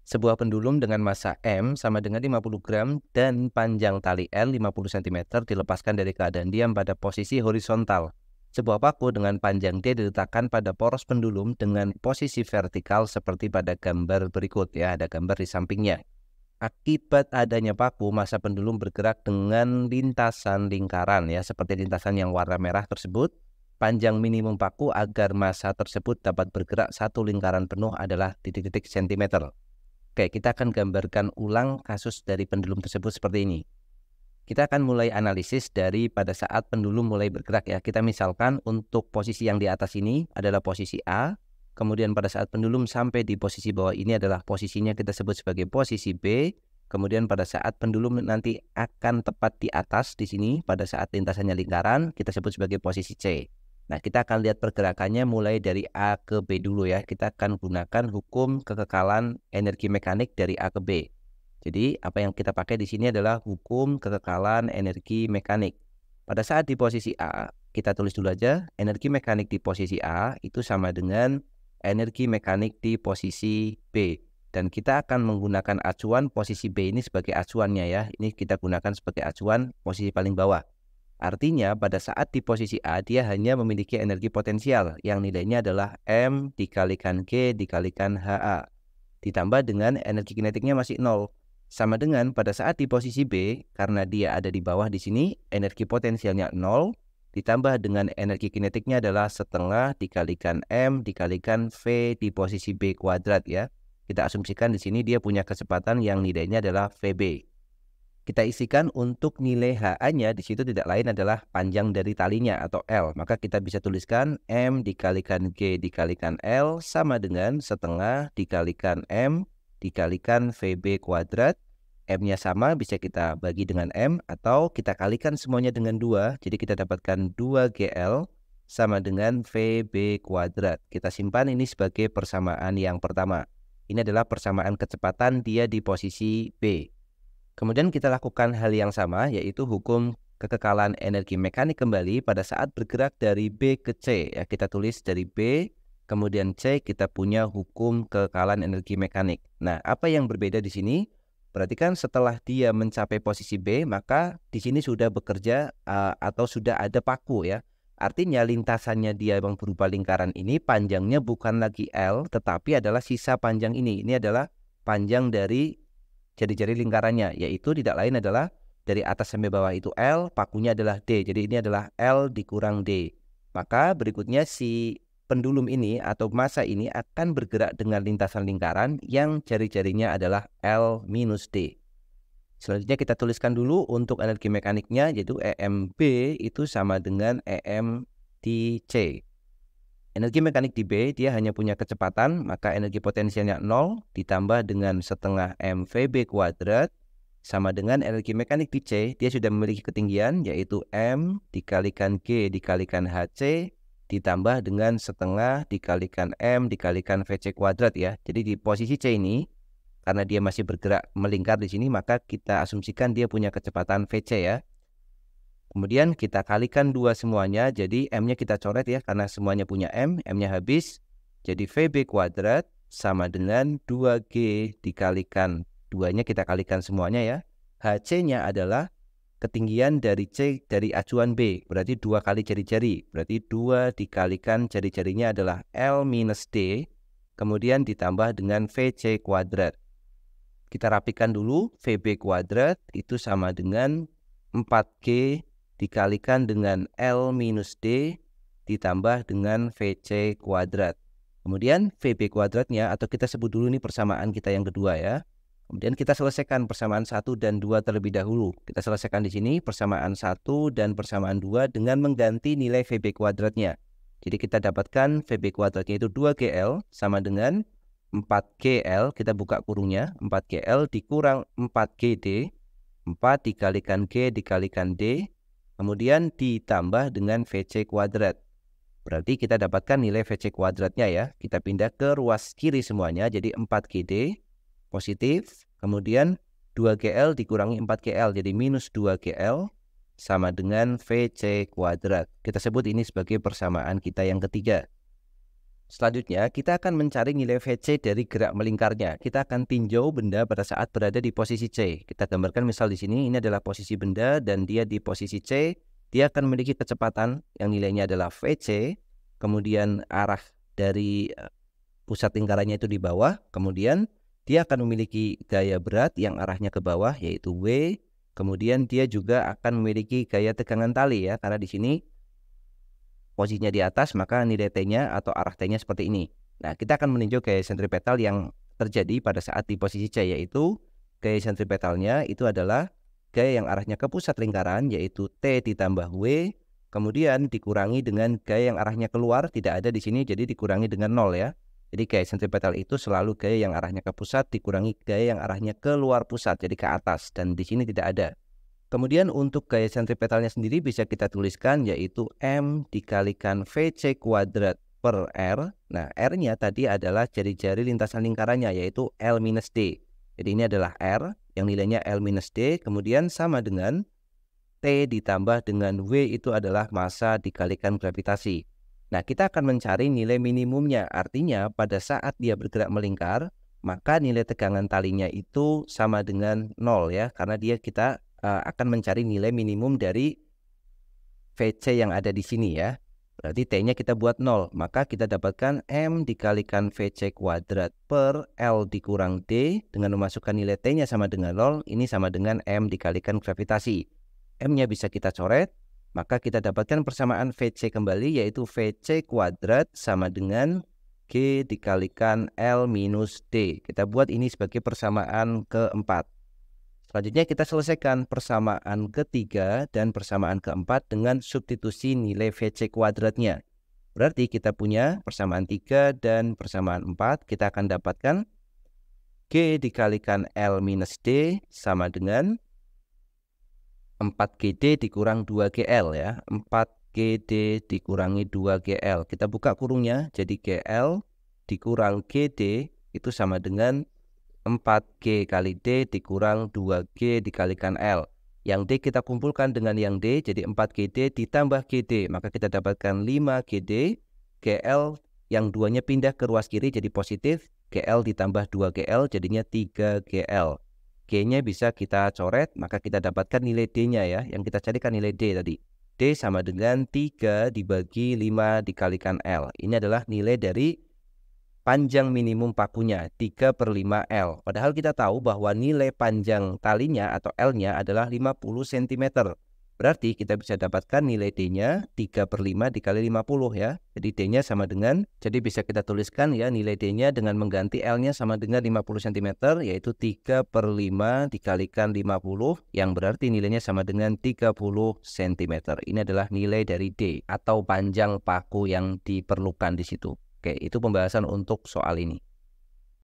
Sebuah pendulum dengan massa M sama dengan 50 gram dan panjang tali L 50 cm dilepaskan dari keadaan diam pada posisi horizontal. Sebuah paku dengan panjang D diletakkan pada poros pendulum dengan posisi vertikal seperti pada gambar berikut ya, ada gambar di sampingnya. Akibat adanya paku, massa pendulum bergerak dengan lintasan lingkaran ya, seperti lintasan yang warna merah tersebut. Panjang minimum paku agar massa tersebut dapat bergerak satu lingkaran penuh adalah titik-titik sentimeter. Oke, kita akan gambarkan ulang kasus dari pendulum tersebut seperti ini. Kita akan mulai analisis dari pada saat pendulum mulai bergerak ya. Kita misalkan untuk posisi yang di atas ini adalah posisi A, kemudian pada saat pendulum sampai di posisi bawah ini adalah posisinya kita sebut sebagai posisi B, kemudian pada saat pendulum nanti akan tepat di atas di sini pada saat lintasannya lingkaran kita sebut sebagai posisi C. Nah, kita akan lihat pergerakannya mulai dari A ke B dulu ya. Kita akan gunakan hukum kekekalan energi mekanik dari A ke B. Jadi, apa yang kita pakai di sini adalah hukum kekekalan energi mekanik. Pada saat di posisi A, kita tulis dulu aja, energi mekanik di posisi A itu sama dengan energi mekanik di posisi B. Dan kita akan menggunakan acuan posisi B ini sebagai acuannya ya. Ini kita gunakan sebagai acuan posisi paling bawah. Artinya pada saat di posisi A dia hanya memiliki energi potensial yang nilainya adalah M dikalikan G dikalikan HA. Ditambah dengan energi kinetiknya masih 0. Sama dengan pada saat di posisi B, karena dia ada di bawah di sini, energi potensialnya 0. Ditambah dengan energi kinetiknya adalah setengah dikalikan M dikalikan V di posisi B kuadrat ya. Kita asumsikan di sini dia punya kecepatan yang nilainya adalah VB. Kita isikan untuk nilai HA-nya di situ tidak lain adalah panjang dari talinya atau L. Maka kita bisa tuliskan M dikalikan G dikalikan L sama dengan setengah dikalikan M dikalikan VB kuadrat. M-nya sama bisa kita bagi dengan M atau kita kalikan semuanya dengan 2. Jadi kita dapatkan 2GL sama dengan VB kuadrat. Kita simpan ini sebagai persamaan yang pertama. Ini adalah persamaan kecepatan dia di posisi B. Kemudian kita lakukan hal yang sama, yaitu hukum kekekalan energi mekanik kembali pada saat bergerak dari B ke C. Ya, kita tulis dari B, kemudian C kita punya hukum kekekalan energi mekanik. Nah, apa yang berbeda di sini? Perhatikan setelah dia mencapai posisi B, maka di sini sudah bekerja atau sudah ada paku ya. Artinya lintasannya dia yang berupa lingkaran ini panjangnya bukan lagi L, tetapi adalah sisa panjang ini. Ini adalah panjang dari jari-jari lingkarannya, yaitu tidak lain adalah dari atas sampai bawah itu L, pakunya adalah D. Jadi ini adalah L dikurang D. Maka berikutnya si pendulum ini atau massa ini akan bergerak dengan lintasan lingkaran yang jari-jarinya adalah L minus D. Selanjutnya kita tuliskan dulu untuk energi mekaniknya, yaitu EMB itu sama dengan EM di C. Energi mekanik di B, dia hanya punya kecepatan, maka energi potensialnya 0 ditambah dengan setengah MVB kuadrat, sama dengan energi mekanik di C, dia sudah memiliki ketinggian, yaitu M dikalikan G dikalikan HC, ditambah dengan setengah dikalikan M dikalikan VC kuadrat ya. Jadi di posisi C ini, karena dia masih bergerak melingkar di sini, maka kita asumsikan dia punya kecepatan VC ya. Kemudian kita kalikan 2 semuanya, jadi M-nya kita coret ya, karena semuanya punya M, M-nya habis. Jadi VB kuadrat sama dengan 2G dikalikan 2-nya kita kalikan semuanya ya. HC-nya adalah ketinggian dari C dari acuan B, berarti 2 kali jari-jari. Berarti 2 dikalikan jari-jarinya adalah L minus D, kemudian ditambah dengan VC kuadrat. Kita rapikan dulu, VB kuadrat itu sama dengan 4G dikalikan dengan L minus D ditambah dengan VC kuadrat. Kemudian VB kuadratnya atau kita sebut dulu ini persamaan kita yang kedua ya. Kemudian kita selesaikan persamaan 1 dan 2 terlebih dahulu. Kita selesaikan di sini persamaan 1 dan persamaan 2 dengan mengganti nilai VB kuadratnya. Jadi kita dapatkan VB kuadratnya itu 2GL sama dengan 4GL, kita buka kurungnya, 4GL dikurang 4GD, 4 dikalikan G dikalikan D, kemudian ditambah dengan VC kuadrat. Berarti kita dapatkan nilai VC kuadratnya ya. Kita pindah ke ruas kiri semuanya. Jadi 4GD positif. Kemudian 2GL dikurangi 4GL. Jadi minus 2GL sama dengan VC kuadrat. Kita sebut ini sebagai persamaan kita yang ketiga. Selanjutnya, kita akan mencari nilai VC dari gerak melingkarnya. Kita akan tinjau benda pada saat berada di posisi C. Kita gambarkan misal di sini, ini adalah posisi benda dan dia di posisi C. Dia akan memiliki kecepatan yang nilainya adalah VC. Kemudian arah dari pusat lingkarannya itu di bawah. Kemudian dia akan memiliki gaya berat yang arahnya ke bawah, yaitu W. Kemudian dia juga akan memiliki gaya tegangan tali ya, karena di sini posisinya di atas, maka nilai T-nya atau arah T-nya seperti ini. Nah, kita akan meninjau gaya sentripetal yang terjadi pada saat di posisi C, yaitu gaya sentripetalnya itu adalah gaya yang arahnya ke pusat lingkaran, yaitu T ditambah W, kemudian dikurangi dengan gaya yang arahnya keluar, tidak ada di sini, jadi dikurangi dengan 0 ya. Jadi gaya sentripetal itu selalu gaya yang arahnya ke pusat, dikurangi gaya yang arahnya keluar pusat, jadi ke atas, dan di sini tidak ada. Kemudian untuk gaya sentripetalnya sendiri bisa kita tuliskan yaitu M dikalikan VC kuadrat per R. Nah, R-nya tadi adalah jari-jari lintasan lingkarannya yaitu L minus D. Jadi ini adalah R yang nilainya L minus D. Kemudian sama dengan T ditambah dengan W itu adalah massa dikalikan gravitasi. Nah, kita akan mencari nilai minimumnya. Artinya pada saat dia bergerak melingkar, maka nilai tegangan talinya itu sama dengan 0 ya. Karena kita akan mencari nilai minimum dari VC yang ada di sini ya. Berarti T-nya kita buat 0. Maka kita dapatkan M dikalikan VC kuadrat per L dikurang D. Dengan memasukkan nilai T-nya sama dengan 0. Ini sama dengan M dikalikan gravitasi. M-nya bisa kita coret. Maka kita dapatkan persamaan VC kembali, yaitu VC kuadrat sama dengan G dikalikan L minus D. Kita buat ini sebagai persamaan keempat. Selanjutnya kita selesaikan persamaan ketiga dan persamaan keempat dengan substitusi nilai VC kuadratnya. Berarti kita punya persamaan 3 dan persamaan 4. Kita akan dapatkan G dikalikan L minus D sama dengan 4GD dikurang 2GL ya. 4GD dikurangi 2GL. Kita buka kurungnya, jadi GL dikurang GD itu sama dengan 4G kali D dikurang 2G dikalikan L. Yang D kita kumpulkan dengan yang D, jadi 4GD ditambah GD. Maka kita dapatkan 5GD. GL yang 2-nya pindah ke ruas kiri jadi positif. GL ditambah 2GL jadinya 3GL. G-nya bisa kita coret, maka kita dapatkan nilai D-nya ya. Yang kita carikan nilai D tadi. D sama dengan 3 dibagi 5 dikalikan L. Ini adalah nilai dari panjang minimum pakunya 3/5L. Padahal kita tahu bahwa nilai panjang talinya atau L-nya adalah 50 cm. Berarti kita bisa dapatkan nilai D-nya 3/5 dikali 50 ya. Jadi D-nya sama dengan, jadi bisa kita tuliskan ya nilai D-nya dengan mengganti L-nya sama dengan 50 cm, yaitu 3/5 dikalikan 50, yang berarti nilainya sama dengan 30 cm. Ini adalah nilai dari D atau panjang paku yang diperlukan di situ. Oke, itu pembahasan untuk soal ini.